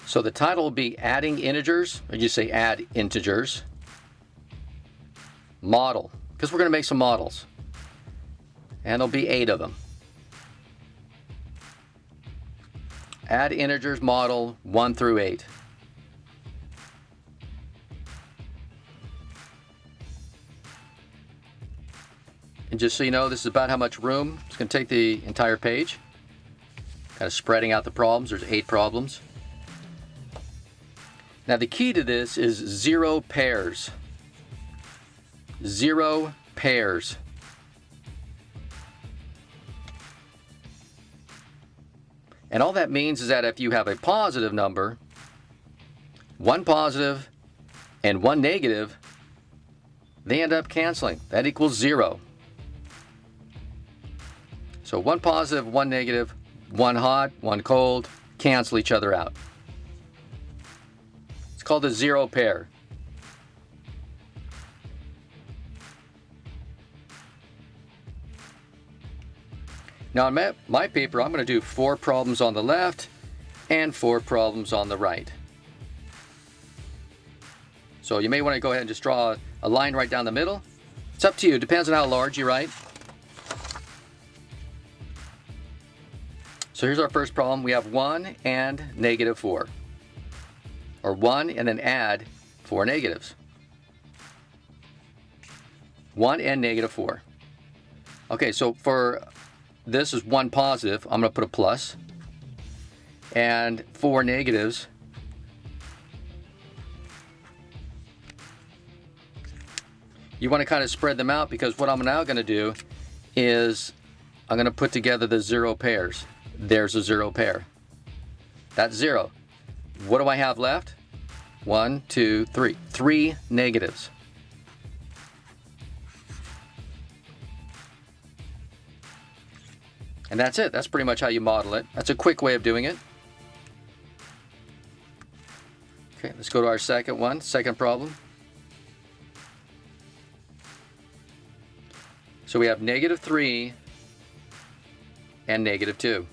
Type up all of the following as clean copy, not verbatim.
So the title will be Adding Integers, or you say Add Integers. Model, because we're going to make some models. And there'll be 8 of them. Add integers model 1 through 8. And just so you know, this is about how much room. It's going to take the entire page. Kind of spreading out the problems. There's 8 problems. Now the key to this is 0 pairs. 0 pairs. And all that means is that if you have a positive number, 1 positive and 1 negative, they end up canceling. That equals 0. So 1 positive, 1 negative, 1 hot, 1 cold, cancel each other out. It's called a 0 pair. Now on my paper, I'm going to do 4 problems on the left and 4 problems on the right. So you may want to go ahead and just draw a line right down the middle. It's up to you. It depends on how large you write. So here's our first problem. We have 1 and negative 4. Or 1 and then add 4 negatives. 1 and negative 4. Okay, so for this is 1 positive, I'm going to put a plus. And 4 negatives. You want to kind of spread them out, because what I'm now going to do is I'm going to put together the 0 pairs. There's a 0 pair. That's 0. What do I have left? 1, 2, 3. 3 negatives. And that's it. That's pretty much how you model it. That's a quick way of doing it. Okay, let's go to our second problem. So we have negative 3 and negative 2.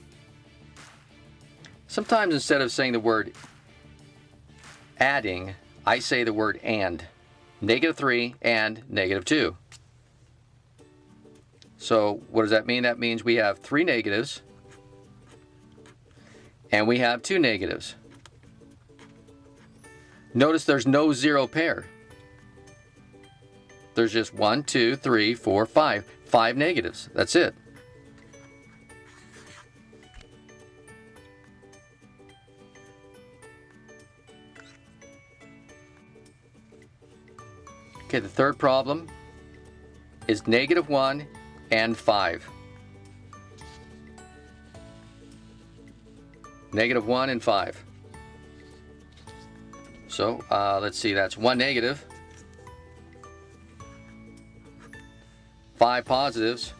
Sometimes instead of saying the word adding, I say the word and. Negative 3 and negative 2. So what does that mean? That means we have 3 negatives and we have 2 negatives. Notice there's no 0 pair. There's just 1, 2, 3, 4, 5. 5 negatives. That's it. Okay, the third problem is negative 1 and 5. Negative 1 and 5. So let's see, that's 1 negative, 5 positives,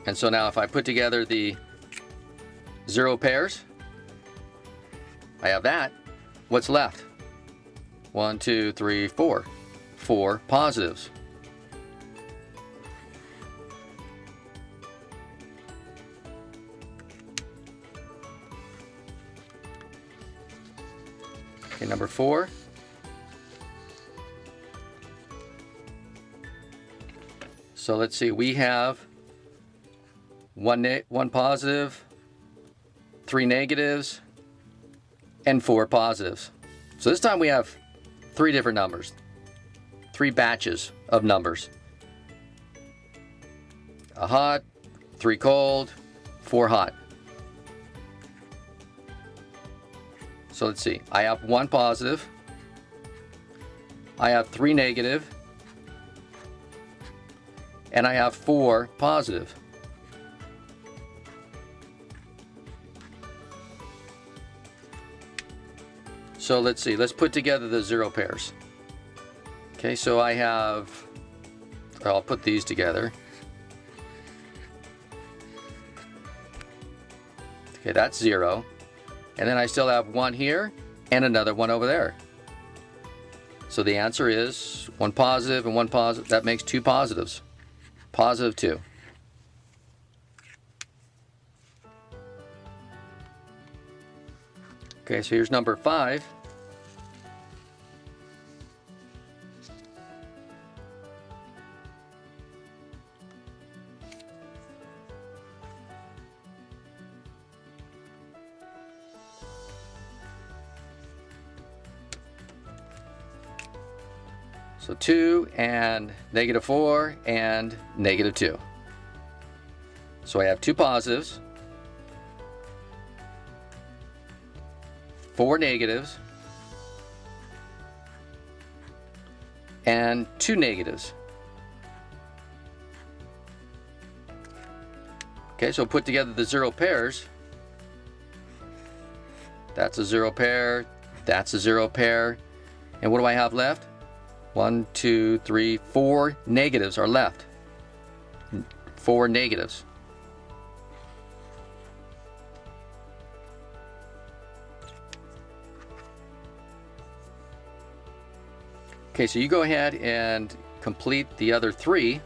and so now if I put together the 0 pairs, I have that. What's left? 1, 2, 3, 4. 4 positives. Okay, number 4. So let's see, we have 1 positive, 3 negatives, and 4 positives. So this time we have 3 different numbers, 3 batches of numbers. A hot, 3 cold, 4 hot. So let's see, I have 1 positive, I have 3 negative, and I have 4 positive. So let's see, let's put together the 0 pairs. Okay, so I'll put these together. Okay, that's 0. And then I still have 1 here and another 1 over there. So the answer is 1 positive and 1 positive. That makes 2 positives. Positive 2. Okay, so here's number 5. So 2 and -4 and -2. So I have 2 positives, 4 negatives, and 2 negatives. Okay, so put together the 0 pairs. That's a 0 pair, that's a 0 pair. And what do I have left? 1, 2, 3, 4 negatives are left. 4 negatives. Okay, so you go ahead and complete the other 3.